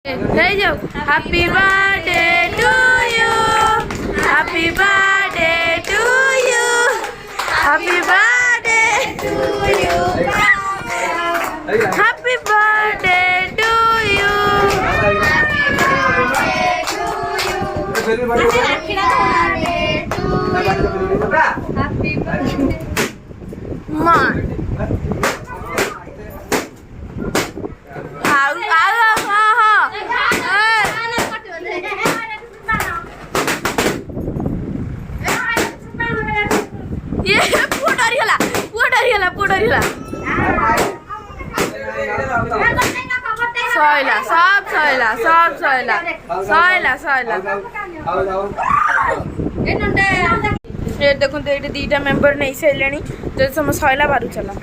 এই যাও happy birthday to you happy birthday to you happy birthday to you happy birthday to you মা देखो तो ये दीटा मेंबर नहीं सैलानी जो सम सैला बारू चला